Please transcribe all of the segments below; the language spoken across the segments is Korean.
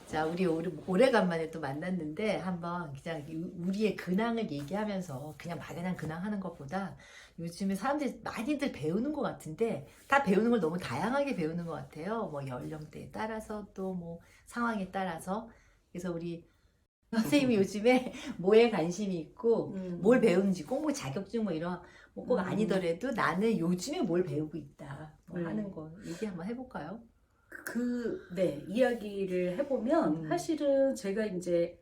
자, 우리 오래간만에 또 만났는데 한번 그냥 우리의 근황을 얘기하면서 그냥 막연한 근황 하는 것보다 요즘에 사람들이 많이들 배우는 것 같은데 다 배우는 걸 너무 다양하게 배우는 것 같아요. 뭐 연령대에 따라서 또 뭐 상황에 따라서. 그래서 우리 선생님이 요즘에 뭐에 관심이 있고 뭘 음, 배우는지 꼭 뭐 자격증 뭐 이런 뭐 꼭 음, 아니더라도 나는 요즘에 뭘 배우고 있다 뭐 네. 하는 거 얘기 한번 해볼까요? 네, 이야기를 해보면 음. 사실은 제가 이제,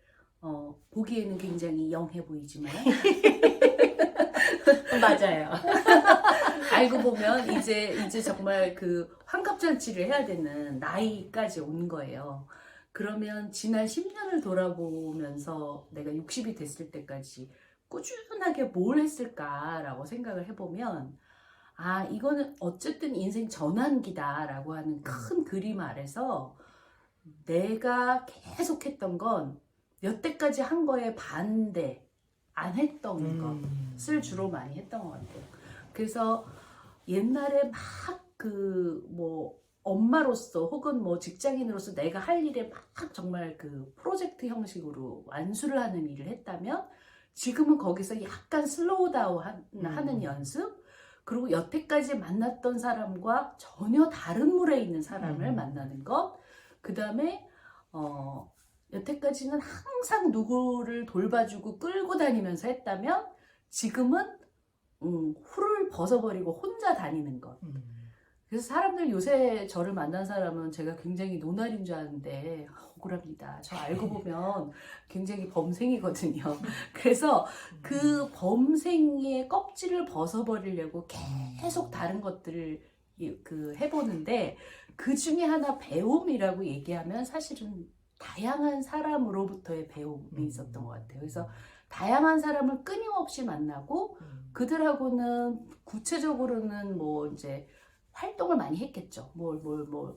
보기에는 굉장히 영해 보이지만, 맞아요. 알고 보면 이제 정말 그 환갑잔치를 해야 되는 나이까지 온 거예요. 그러면 지난 10년을 돌아보면서 내가 60이 됐을 때까지 꾸준하게 뭘 했을까라고 생각을 해보면, 아, 이거는 어쨌든 인생 전환기다라고 하는 큰 그림 아래서 내가 계속 했던 건 여태까지 한 거에 반대, 안 했던 것을 주로 많이 했던 것 같아요. 그래서 옛날에 막 뭐 엄마로서 혹은 뭐 직장인으로서 내가 할 일에 막 정말 그 프로젝트 형식으로 완수를 하는 일을 했다면 지금은 거기서 약간 슬로우 다운 하는 연습, 그리고 여태까지 만났던 사람과 전혀 다른 물에 있는 사람을 만나는 것, 그 다음에 여태까지는 항상 누구를 돌봐주고 끌고 다니면서 했다면 지금은 훌을 벗어버리고 혼자 다니는 것. 그래서 사람들 요새 저를 만난 사람은 제가 굉장히 노날인 줄 아는데 억울합니다. 저 알고 보면 굉장히 범생이거든요. 그래서 그 범생의 껍질을 벗어버리려고 계속 다른 것들을 해보는데 그 중에 하나 배움이라고 얘기하면 사실은 다양한 사람으로부터의 배움이 있었던 것 같아요. 그래서 다양한 사람을 끊임없이 만나고 그들하고는 구체적으로는 뭐 이제 활동을 많이 했겠죠. 뭘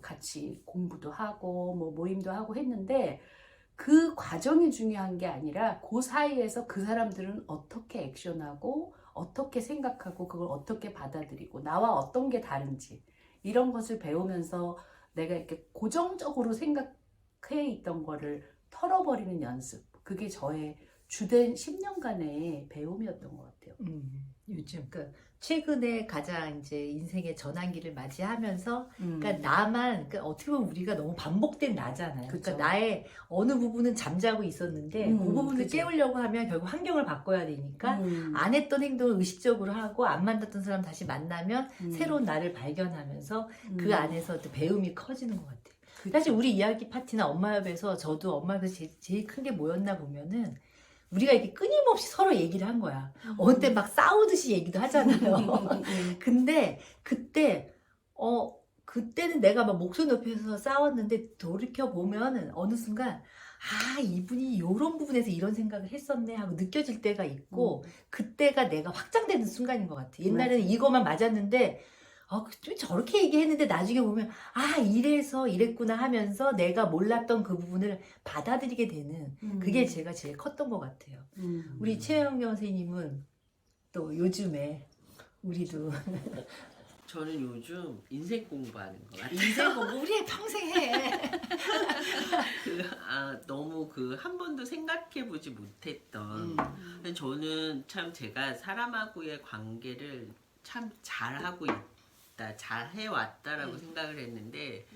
같이 공부도 하고, 뭐 모임도 하고 했는데, 그 과정이 중요한 게 아니라, 그 사이에서 그 사람들은 어떻게 액션하고, 어떻게 생각하고, 그걸 어떻게 받아들이고, 나와 어떤 게 다른지, 이런 것을 배우면서 내가 이렇게 고정적으로 생각해 있던 거를 털어버리는 연습. 그게 저의 주된 10년간의 배움이었던 것 같아요. 요즘 그 최근에 가장 이제 인생의 전환기를 맞이하면서 그러니까 음, 나만 그러니까 어떻게 보면 우리가 너무 반복된 나잖아요. 그러니까 그죠. 나의 어느 부분은 잠자고 있었는데 그 부분을 그죠. 깨우려고 하면 결국 환경을 바꿔야 되니까 음, 안 했던 행동을 의식적으로 하고 안 만났던 사람 다시 만나면 음, 새로운 나를 발견하면서 그 음, 안에서 또 배움이 커지는 것 같아요. 사실 그쵸. 우리 이야기 파티나 엄마협에서 저도 엄마협에서 제일 큰 게 뭐였나 보면은 우리가 이렇게 끊임없이 서로 얘기를 한 거야. 어느 때 음, 막 싸우듯이 얘기도 하잖아요. 근데 그때는 내가 막 목소리 높여서 싸웠는데 돌이켜 보면은 어느 순간 아, 이분이 이런 부분에서 이런 생각을 했었네 하고 느껴질 때가 있고 그때가 내가 확장되는 순간인 것 같아. 옛날에는 맞아요. 이것만 맞았는데 좀 저렇게 얘기했는데 나중에 보면 아, 이래서 이랬구나 하면서 내가 몰랐던 그 부분을 받아들이게 되는 그게 음, 제가 제일 컸던 것 같아요. 우리 음. 최영경 선생님은 또 요즘에 우리도 저는 요즘 인생 공부하는 것 같아요. 인생 공부 우리 평생 해. 너무 한 번도 생각해보지 못했던. 음. 근데 저는 참 제가 사람하고의 관계를 참 잘하고 있다, 잘 해왔다라고 생각을 했는데,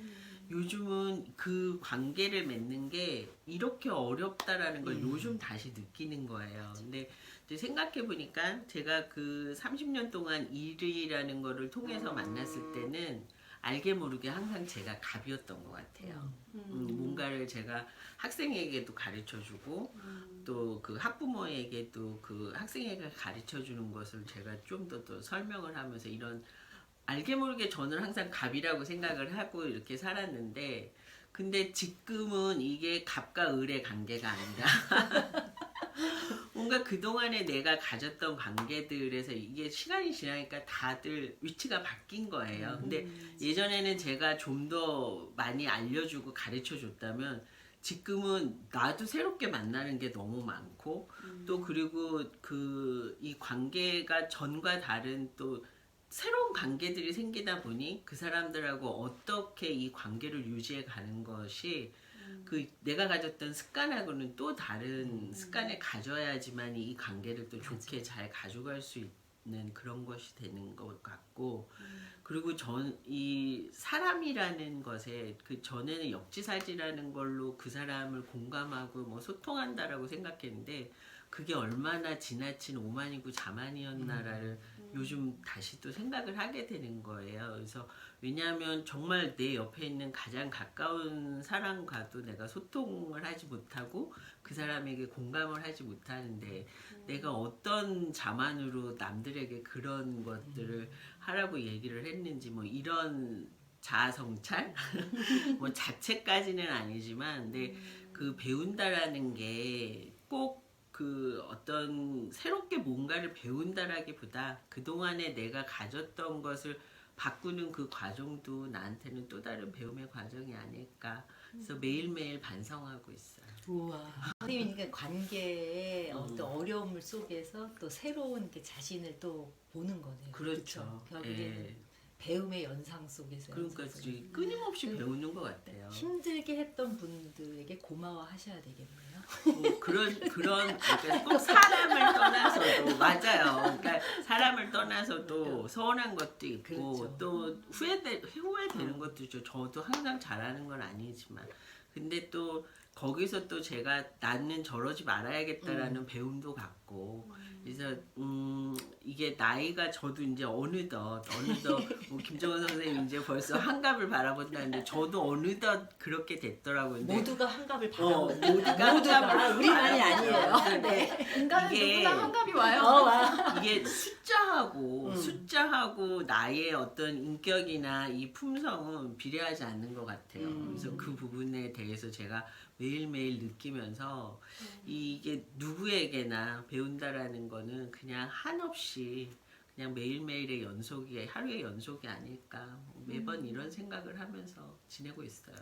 요즘은 그 관계를 맺는 게 이렇게 어렵다라는 걸 요즘 다시 느끼는 거예요. 근데 이제 생각해 보니까 제가 그 30년 동안 일이라는 거를 통해서 만났을 때는 알게 모르게 항상 제가 갑이었던 것 같아요. 뭔가를 제가 학생에게도 가르쳐 주고 또 그 학부모에게도 그 학생에게 가르쳐 주는 것을 제가 좀 더 설명을 하면서 이런 알게 모르게 저는 항상 갑이라고 생각을 하고 이렇게 살았는데 근데 지금은 이게 갑과 을의 관계가 아니라 뭔가 그동안에 내가 가졌던 관계들에서 이게 시간이 지나니까 다들 위치가 바뀐 거예요. 근데 예전에는 제가 좀 더 많이 알려주고 가르쳐 줬다면 지금은 나도 새롭게 만나는 게 너무 많고 또 그리고 이 관계가 전과 다른 또 새로운 관계들이 생기다 보니 그 사람들하고 어떻게 이 관계를 유지해 가는 것이 그 내가 가졌던 습관하고는 또 다른 습관을 가져야지만 이 관계를 또 좋게 잘 가져갈 수 있는 그런 것이 되는 것 같고 그리고 이 사람이라는 것에 그 전에는 역지사지라는 걸로 그 사람을 공감하고 뭐 소통한다라고 생각했는데 그게 얼마나 지나친 오만이고 자만이었나를 요즘 다시 또 생각을 하게 되는 거예요. 그래서 왜냐하면 정말 내 옆에 있는 가장 가까운 사람과도 내가 소통을 하지 못하고 그 사람에게 공감을 하지 못하는데 내가 어떤 자만으로 남들에게 그런 것들을 하라고 얘기를 했는지 뭐 이런 자아성찰 뭐 자책까지는 아니지만 근데 그 배운다라는 게 꼭 그 어떤 새롭게 뭔가를 배운다라기보다 그동안에 내가 가졌던 것을 바꾸는 그 과정도 나한테는 또 다른 배움의 과정이 아닐까. 그래서 매일매일 반성하고 있어요. 우와. 선생님이 관계의 어떤 어려움을 속에서 또 새로운 이렇게 자신을 또 보는 거네요. 그렇죠. 결국에는 예. 배움의 연상 속에서 그러니까 연상 속에서. 끊임없이 배우는 것 같아요. 힘들게 했던 분들에게 고마워하셔야 되겠네요. 뭐 그러니까 꼭 사람을 떠나서도 맞아요. 그러니까 사람을 떠나서도 서운한 것도 있고 그렇죠. 또 후회되는 것도 있죠. 저도 항상 잘하는 건 아니지만 근데 또 거기서 또 제가 나는 저러지 말아야겠다라는 배움도 갖고 그래서 이게 나이가 저도 이제 어느덧 뭐 김정은 선생님 이제 벌써 한갑을 바라본다는데 저도 어느덧 그렇게 됐더라고요. 근데 모두가 한갑을 바라보는 모두가 한갑을 우리만이 아니에요. 네. 인간은 이게- 누구나 환갑이 와요. 이게 숫자하고 나의 어떤 인격이나 이 품성은 비례하지 않는 것 같아요. 그래서 그 부분에 대해서 제가 매일매일 느끼면서 이게 누구에게나 배운다라는 거는 그냥 한없이 그냥 매일매일의 연속이 하루의 연속이 아닐까 매번 이런 생각을 하면서 지내고 있어요.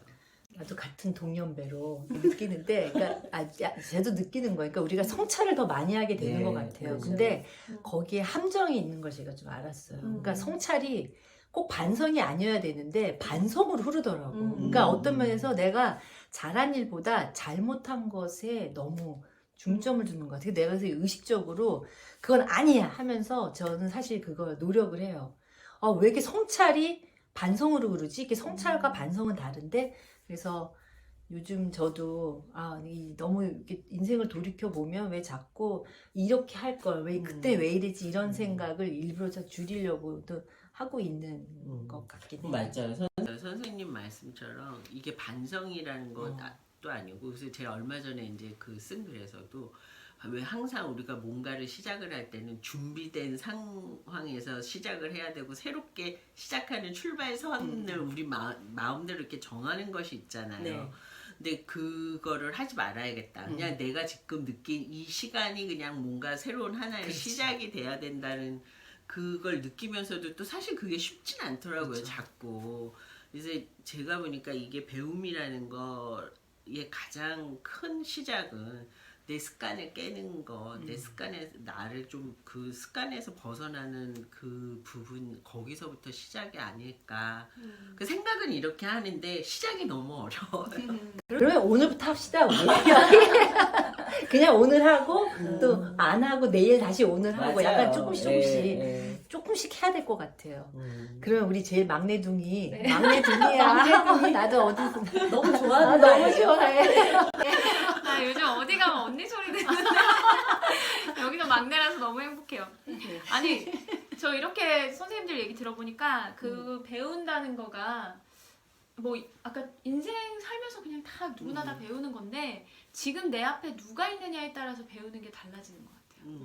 나도 같은 동년배로 느끼는데, 그러니까 저도 느끼는 거예요. 그러니까 우리가 성찰을 더 많이 하게 되는 네, 것 같아요. 그렇죠. 근데 거기에 함정이 있는 걸 제가 좀 알았어요. 그러니까 성찰이 꼭 반성이 아니어야 되는데 반성으로 흐르더라고. 그러니까 어떤 면에서 내가 잘한 일보다 잘못한 것에 너무 중점을 두는 것 같아요. 내가 그래서 의식적으로 그건 아니야 하면서 저는 사실 그걸 노력을 해요. 왜 이렇게 성찰이 반성으로 그러지? 이게 성찰과 반성은 다른데 그래서 요즘 저도 너무 이렇게 인생을 돌이켜 보면 왜 자꾸 이렇게 할 걸, 왜 그때 왜 이랬지 이런 생각을 일부러 줄이려고도 하고 있는 것 같긴 해요. 맞아요. 선생님 말씀처럼 이게 반성이라는 것도 아니고 그래서 제가 얼마 전에 이제 그 쓴 글에서도 왜 항상 우리가 뭔가를 시작을 할 때는 준비된 상황에서 시작을 해야 되고 새롭게 시작하는 출발선을 우리 마음대로 이렇게 정하는 것이 있잖아요. 네. 근데 그거를 하지 말아야겠다. 그냥 내가 지금 느낀 이 시간이 그냥 뭔가 새로운 하나의 그렇지. 시작이 돼야 된다는 그걸 느끼면서도 또 사실 그게 쉽진 않더라고요. 그렇죠. 자꾸. 그래서 제가 보니까 이게 배움이라는 거의 가장 큰 시작은 내 습관을 깨는 거, 내 습관에 나를 좀 그 습관에서 벗어나는 그 부분 거기서부터 시작이 아닐까. 그 생각은 이렇게 하는데 시작이 너무 어려워요. 그러면 오늘부터 합시다. 우리. 그냥 오늘 하고 또 안 하고 내일 다시 오늘 하고 약간 조금씩 조금씩 해야 될 것 같아요. 그러면 우리 제일 막내둥이 막내둥이야. 나도 어디서 너무 좋아하는 너무 좋아해. 나 요즘 어디 가면 언니 소리 듣는데 여기서 막내라서 너무 행복해요. 아니 저 이렇게 선생님들 얘기 들어보니까 그 배운다는 거가 뭐 아까 인생 살면서 그냥 다 누구나 다 배우는 건데 지금 내 앞에 누가 있느냐에 따라서 배우는 게 달라지는 것 같아요.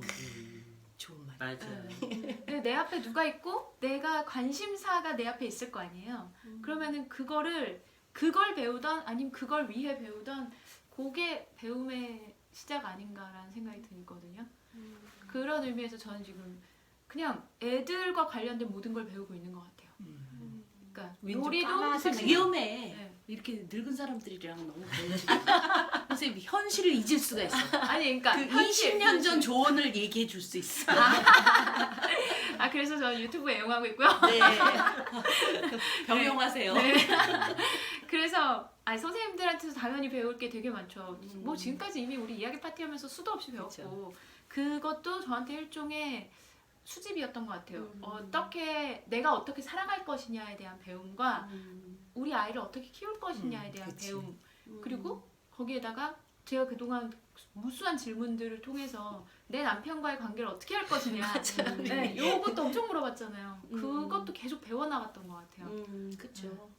좋은 말. 맞아요. 근데 내 앞에 누가 있고 내가 관심사가 내 앞에 있을 거 아니에요. 그러면은 그걸 배우던 아니면 그걸 위해 배우던 그게 배움의 시작 아닌가라는 생각이 들거든요. 그런 의미에서 저는 지금 그냥 애들과 관련된 모든 걸 배우고 있는 것 같아요. 그러니까 요리도 사실 위험해. 네. 이렇게 늙은 사람들이랑 너무 배우지. 선생님 현실을 잊을 수가 있어. 아니 그러니까 그 현실, 20년 전 조언을 얘기해 줄 수 있어. 그래서 저는 유튜브에 애용하고 있고요. 네. 병용하세요. 네. 그래서 아니 선생님들한테서 당연히 배울 게 되게 많죠. 음. 뭐 지금까지 이미 우리 이야기 파티하면서 수도 없이 배웠고 그쵸. 그것도 저한테 일종의 수집이었던 것 같아요. 음. 내가 어떻게 살아갈 것이냐에 대한 배움과 음. 우리 아이를 어떻게 키울 것이냐에 대한 그치. 배움 그리고 거기에다가 제가 그동안 무수한 질문들을 통해서 내 남편과의 관계를 어떻게 할 것이냐 네, 요것도 엄청 물어봤잖아요. 그것도 계속 배워나갔던 것 같아요. 그쵸.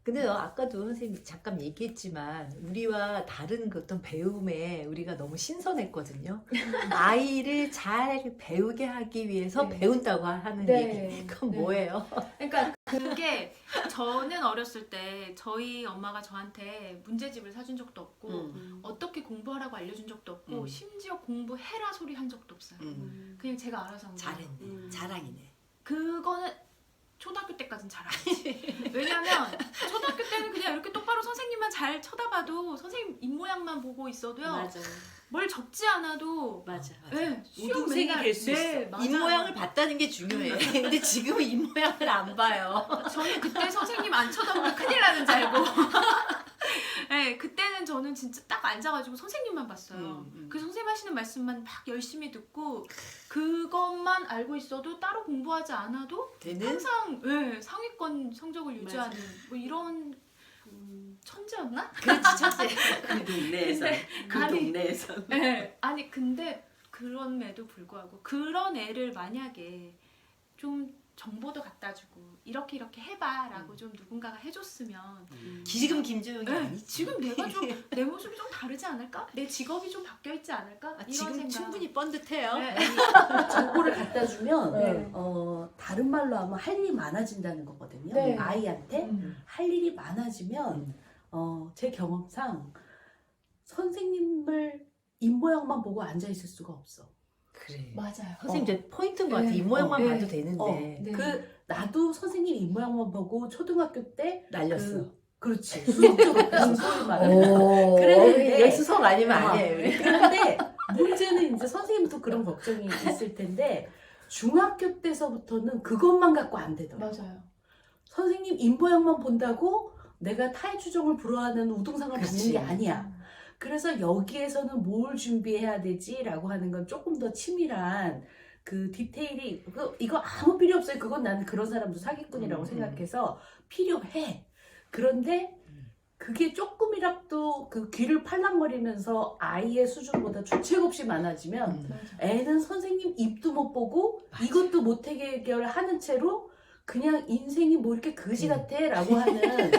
근데 아까도 선생님이 잠깐 얘기했지만 우리와 다른 그 어떤 배움에 우리가 너무 신선했거든요. 아이를 잘 배우게 하기 위해서 네. 배운다고 하는 네. 얘기. 그건 네. 뭐예요? 그러니까 그게 저는 어렸을 때 저희 엄마가 저한테 문제집을 사준 적도 없고 어떻게 공부하라고 알려준 적도 없고 심지어 공부해라 소리 한 적도 없어요. 그냥 제가 알아서 한 거예요. 잘했네. 자랑이네. 그거는 초등학교 때까지는 잘하지. 왜냐면 초등학교 때는 그냥 이렇게 똑바로 선생님만 잘 쳐다봐도 선생님 입모양만 보고 있어도요. 맞아. 뭘 적지 않아도 맞아. 네, 시험 우등생이 맨날- 될 수 네, 있어. 맞아요. 입모양을 봤다는 게 중요해. 근데 지금은 입모양을 안 봐요. 저는 그때 선생님 안 쳐다보면 큰일 나는 줄 알고. 네, 그때는 저는 진짜 딱 앉아가지고 선생님만 봤어요. 그래서 선생님 하시는 말씀만 막 열심히 듣고 그것만 알고 있어도 따로 공부하지 않아도 되는? 항상 네, 상위권 성적을 유지하는 뭐 이런 천재였나? 그렇지, 첫째. 그 동네에서 그 아니, 동네에서 네, 아니 근데 그럼에도 불구하고 그런 애를 만약에 좀 정보도 갖다 주고 이렇게 해봐라고 좀 누군가가 해줬으면 지금 김조영이 네, 아니지. 지금 내가 좀 내 모습이 좀 다르지 않을까? 내 직업이 좀 바뀌어 있지 않을까? 아, 이런 지금 생각. 충분히 뻔듯해요. 네. 정보를 갖다 주면 네. 다른 말로 하면 할 일이 많아진다는 거거든요. 네. 아이한테 할 일이 많아지면 제 경험상 선생님을 입모양만 보고 앉아 있을 수가 없어. 그래. 맞아요. 선생님 이제 포인트인 것 같아. 네. 입모양만 네. 봐도 되는데. 네. 나도 선생님 입모양만 보고 초등학교 때 날렸어. 그렇지. 수석적으로 배운 소리 말하는 오, 그랬는데- 여기 수석 아니면 어. 아니에요. 우리. 그런데 문제는 이제 선생님도 그런 걱정이 있을 텐데 중학교 때서부터는 그것만 갖고 안 되더라고요. 맞아요. 선생님 입모양만 본다고 내가 타의 추종을 불허하는 우등상을 받는 그치. 게 아니야. 그래서 여기에서는 뭘 준비해야 되지라고 하는 건 조금 더 치밀한 그 디테일이 이거 아무 필요 없어요. 그건 나는 그런 사람도 사기꾼이라고 생각해서 필요해. 그런데 그게 조금이라도 그 귀를 팔랑거리면서 아이의 수준보다 주책 없이 많아지면 애는 선생님 입도 못 보고 이것도 못 해결하는 채로 그냥 인생이 뭐 이렇게 거지 같아 라고 하는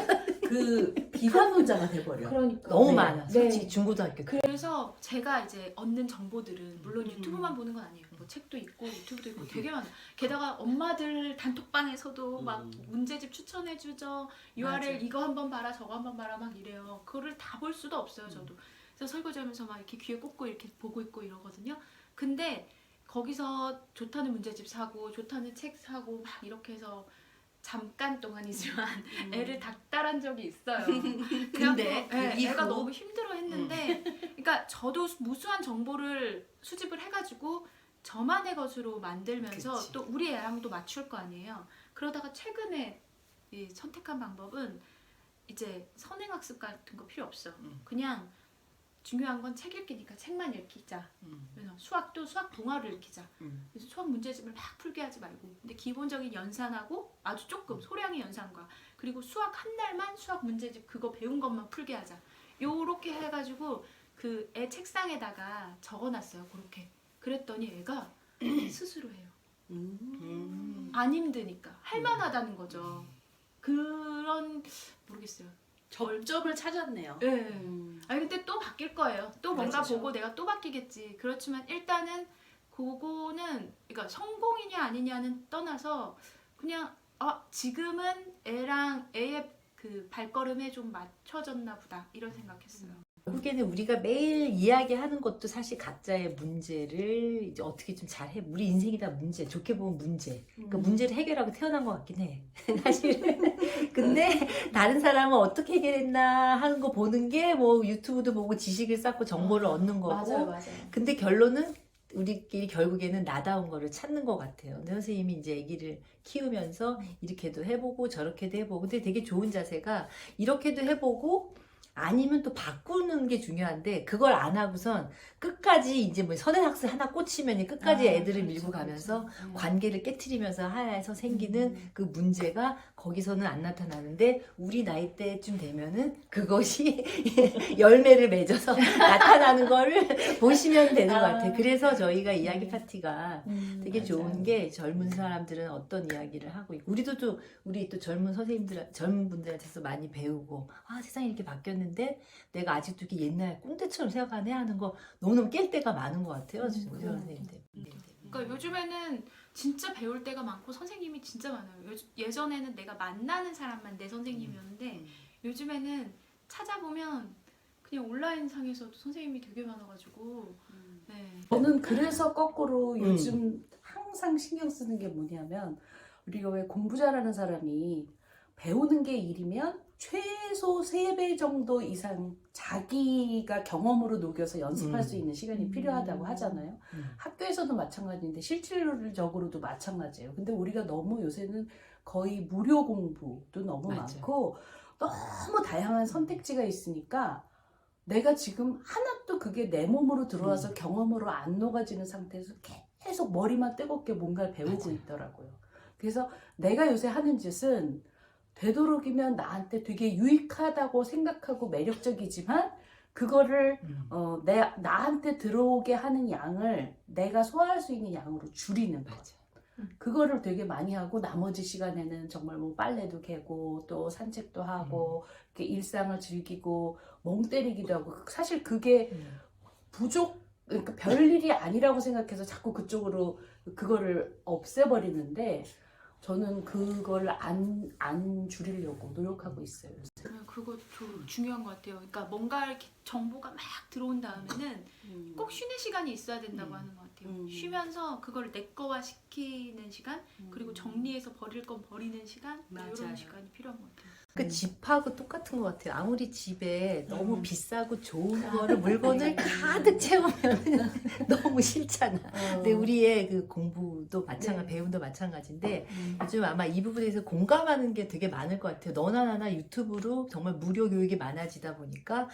그 비관론자가 돼버려. 그러니까 너무 네. 많아. 네. 솔직히 중고등학교 때. 그래서 제가 이제 얻는 정보들은 물론 유튜브만 보는 건 아니에요. 뭐 책도 있고 유튜브도 있고 되게 많아요. 게다가 엄마들 단톡방에서도 막 문제집 추천해주죠. URL 맞아. 이거 한번 봐라 저거 한번 봐라 막 이래요. 그거를 다 볼 수도 없어요. 저도. 그래서 설거지하면서 막 이렇게 귀에 꽂고 이렇게 보고 있고 이러거든요. 근데 거기서 좋다는 문제집 사고 좋다는 책 사고 막 이렇게 해서 잠깐 동안이지만 애를 닥달한 적이 있어요. 근데 그래갖고, 그 이후- 애가 너무 힘들어했는데, 그러니까 저도 무수한 정보를 수집을 해가지고 저만의 것으로 만들면서 그치. 또 우리 애랑도 맞출 거 아니에요. 그러다가 최근에 이 선택한 방법은 이제 선행학습 같은 거 필요 없어. 그냥 중요한 건 책 읽기니까 책만 읽자. 그래서 수학도 수학 동화를 읽히자. 그래서 수학 문제집을 막 풀게 하지 말고, 근데 기본적인 연산하고 아주 조금 소량의 연산과 그리고 수학 한 달만 수학 문제집 그거 배운 것만 풀게 하자. 요렇게 해가지고 그 애 책상에다가 적어놨어요. 그렇게. 그랬더니 애가 스스로 해요. 안 힘드니까 할만하다는 거죠. 그런 모르겠어요. 접점을 찾았네요. 네. 아니 근데 또 바뀔 거예요. 또 뭔가 그렇죠. 보고 내가 또 바뀌겠지. 그렇지만 일단은 그거는 그러니까 성공이냐 아니냐는 떠나서 그냥 지금은 애랑 애의 그 발걸음에 좀 맞춰졌나 보다 이런 생각했어요. 결국에는 우리가 매일 이야기하는 것도 사실 각자의 문제를 이제 어떻게 좀 잘해. 우리 인생이 다 문제, 좋게 보면 문제. 그 문제를 해결하고 태어난 것 같긴 해. 사실은. 근데 다른 사람은 어떻게 해결했나 하는 거 보는 게 뭐 유튜브도 보고 지식을 쌓고 정보를 얻는 거고. 맞아요. 근데 결론은 우리끼리 결국에는 나다운 거를 찾는 것 같아요. 근데 선생님이 이제 아기를 키우면서 이렇게도 해보고 저렇게도 해보고, 근데 되게 좋은 자세가 이렇게도 해보고 아니면 또 바꾸는 게 중요한데, 그걸 안 하고선 끝까지 이제 뭐 선행학습 하나 꽂히면 끝까지 애들을 밀고 가면서 관계를 깨트리면서 하에서 생기는 그 문제가 거기서는 안 나타나는데, 우리 나이 때쯤 되면은 그것이 열매를 맺어서 나타나는 거를 보시면 되는 것 같아요. 그래서 저희가 이야기 파티가 되게 좋은 게, 젊은 사람들은 어떤 이야기를 하고 있고, 우리 또 젊은 선생님들, 젊은 분들한테서 많이 배우고, 아, 세상이 이렇게 바뀌었는데 내가 아직도 이렇게 옛날 꼰대처럼 생각하네 하는 거 너무너무 깰 때가 많은 것 같아요. 우리 선생님들. 그러니까 요즘에는 진짜 배울 때가 많고 선생님이 진짜 많아요. 예전에는 내가 만나는 사람만 내 선생님이었는데 요즘에는 찾아보면 그냥 온라인 상에서도 선생님이 되게 많아가지고 네. 저는 그래서 거꾸로 요즘 항상 신경 쓰는 게 뭐냐면, 우리가 왜 공부 잘하는 사람이 배우는 게 일이면 최소 3배 정도 이상 자기가 경험으로 녹여서 연습할 수 있는 시간이 필요하다고 하잖아요. 학교에서도 마찬가지인데 실질적으로도 마찬가지예요. 근데 우리가 너무 요새는 거의 무료 공부도 너무 맞아요. 많고 너무 다양한 선택지가 있으니까 내가 지금 하나도 그게 내 몸으로 들어와서 경험으로 안 녹아지는 상태에서 계속 머리만 뜨겁게 뭔가를 배우고 맞아요. 있더라고요. 그래서 내가 요새 하는 짓은 되도록이면 나한테 되게 유익하다고 생각하고 매력적이지만 그거를 나한테 들어오게 하는 양을 내가 소화할 수 있는 양으로 줄이는 거. 그거를 되게 많이 하고, 나머지 시간에는 정말 뭐 빨래도 개고 또 산책도 하고 이렇게 일상을 즐기고 멍 때리기도 하고, 사실 그게 그러니까 별일이 아니라고 생각해서 자꾸 그쪽으로 그거를 없애버리는데, 저는 그걸 안 줄이려고 노력하고 있어요. 그거 중요한 것 같아요. 그러니까 뭔가 이렇게 정보가 막 들어온 다음에는 꼭 쉬는 시간이 있어야 된다고 하는 것 같아요. 쉬면서 그걸 내 거화 시키는 시간, 그리고 정리해서 버릴 건 버리는 시간, 이런 시간이 필요한 것 같아요. 그 집하고 똑같은 것 같아요. 아무리 집에 너무 비싸고 좋은 거를 물건을 가득 채우면 너무 싫잖아. 근데 우리의 그 공부도 마찬가지, 배움도 마찬가지인데 요즘 아마 이 부분에서 공감하는 게 되게 많을 것 같아요. 너나 나나 유튜브로 정말 무료 교육이 많아지다 보니까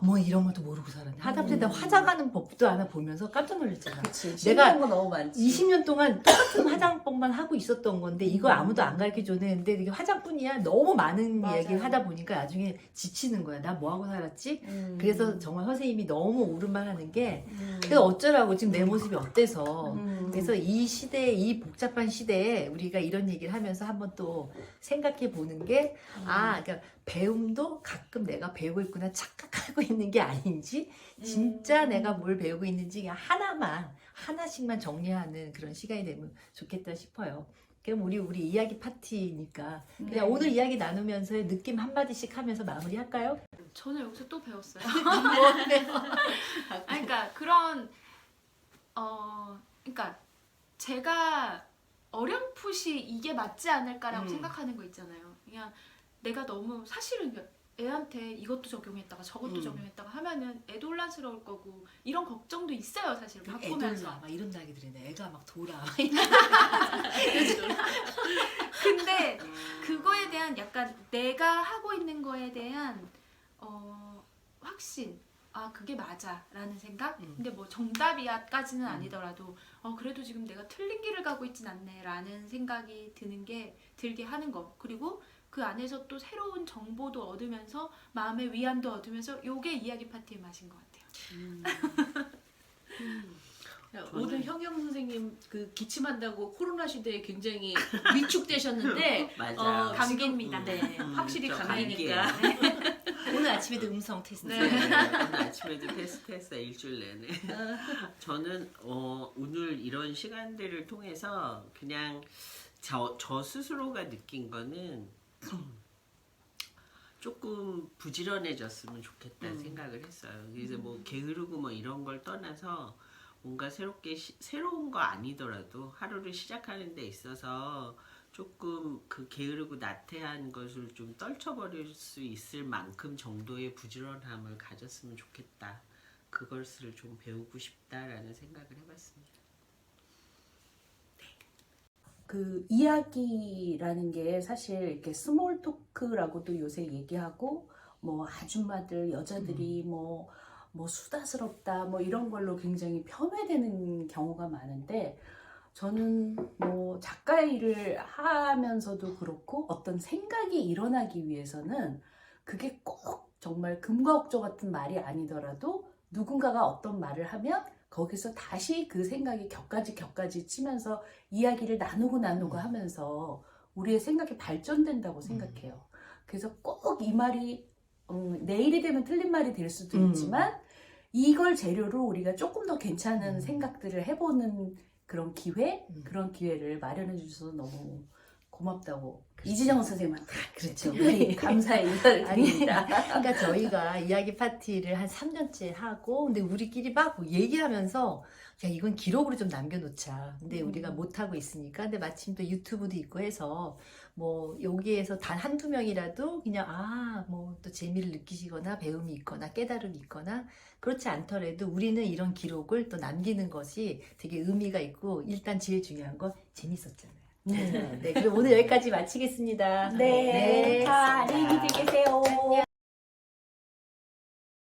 뭐 이런 것도 모르고 살았네. 하다못해 나 화장하는 법도 하나 보면서 깜짝 놀랐잖아. 그치, 내가 신기한 거 너무 많지. 20년 동안 똑같은 화장법만 하고 있었던 건데 이걸 아무도 안 가르쳐줬는데 이게 화장뿐이야. 너무 많은 얘기를 하다 보니까 나중에 지치는 거야. 나 뭐하고 살았지? 그래서 정말 선생님이 너무 옳은 말 하는 게, 그래서 어쩌라고 지금 내 모습이 어때서. 그래서 이 시대에, 이 복잡한 시대에 우리가 이런 얘기를 하면서 한번 또 생각해 보는 게, 그러니까 배움도 가끔 내가 배우고 있구나 착각하고 있는 게 아닌지, 진짜 내가 뭘 배우고 있는지 그냥 하나씩만 정리하는 그런 시간이 되면 좋겠다 싶어요. 그럼 우리 이야기 파티니까 그냥 오늘 이야기 나누면서 느낌 한마디씩 하면서 마무리할까요? 저는 여기서 또 배웠어요. 뭔데요? 그러니까 그런 그러니까 제가 어렴풋이 이게 맞지 않을까라고 생각하는 거 있잖아요. 그냥 내가 너무 사실은 애한테 이것도 적용했다가 저것도 적용했다가 하면은 애도 혼란스러울 거고 이런 걱정도 있어요, 사실. 바꾸면서. 애들 막 이런 이야기 들으네. 애가 막 돌아. 근데 그거에 대한 약간 내가 하고 있는 거에 대한 확신, 그게 맞아라는 생각. 근데 뭐 정답이야까지는 아니더라도 그래도 지금 내가 틀린 길을 가고 있진 않네라는 생각이 들게 하는 거. 그리고 그 안에서 또 새로운 정보도 얻으면서 마음의 위안도 얻으면서 요게 이야기 파티의 맛인 것 같아요. 오늘 형영 선생님 그 기침한다고 코로나 시대에 굉장히 위축되셨는데 맞아요. 감기입니다. 네, 확실히 저 감기니까. 오늘 아침에도 음성 테스트. 네, 오늘 아침에도 테스트 했어요. 일주일 내내. 저는 오늘 이런 시간들을 통해서 그냥 저 스스로가 느낀 거는 조금 부지런해졌으면 좋겠다는 생각을 했어요. 그래서 뭐 게으르고 뭐 이런 걸 떠나서 뭔가 새로운 거 아니더라도 하루를 시작하는 데 있어서 조금 그 게으르고 나태한 것을 좀 떨쳐버릴 수 있을 만큼 정도의 부지런함을 가졌으면 좋겠다 그것을 좀 배우고 싶다라는 생각을 해봤습니다. 그 이야기라는 게 사실 이렇게 스몰 토크라고도 요새 얘기하고 뭐 아줌마들 여자들이 뭐 수다스럽다 뭐 이런 걸로 굉장히 폄훼되는 경우가 많은데 저는 뭐 작가의 일을 하면서도 그렇고 어떤 생각이 일어나기 위해서는 그게 꼭 정말 금과 옥조 같은 말이 아니더라도 누군가가 어떤 말을 하면 거기서 다시 그 생각이 격가지 치면서 이야기를 나누고 하면서 우리의 생각이 발전된다고 생각해요. 그래서 꼭 이 말이 내일이 되면 틀린 말이 될 수도 있지만 이걸 재료로 우리가 조금 더 괜찮은 생각들을 해보는 그런 그런 기회를 마련해 주셔서 너무 고맙다고 이진영 선생님한테 그렇죠. 특별히 감사의 인사를 드립니다. 그러니까 저희가 이야기 파티를 한 3년째 하고, 근데 우리끼리 막 얘기하면서, 야, 이건 기록으로 좀 남겨놓자. 근데 우리가 못하고 있으니까. 근데 마침 또 유튜브도 있고 해서, 뭐, 여기에서 단 한두 명이라도 그냥, 뭐, 또 재미를 느끼시거나, 배움이 있거나, 깨달음이 있거나, 그렇지 않더라도 우리는 이런 기록을 또 남기는 것이 되게 의미가 있고, 일단 제일 중요한 건 재밌었잖아요. 네, 그럼 오늘 여기까지 마치겠습니다. 네. 자, 안녕히 계세요.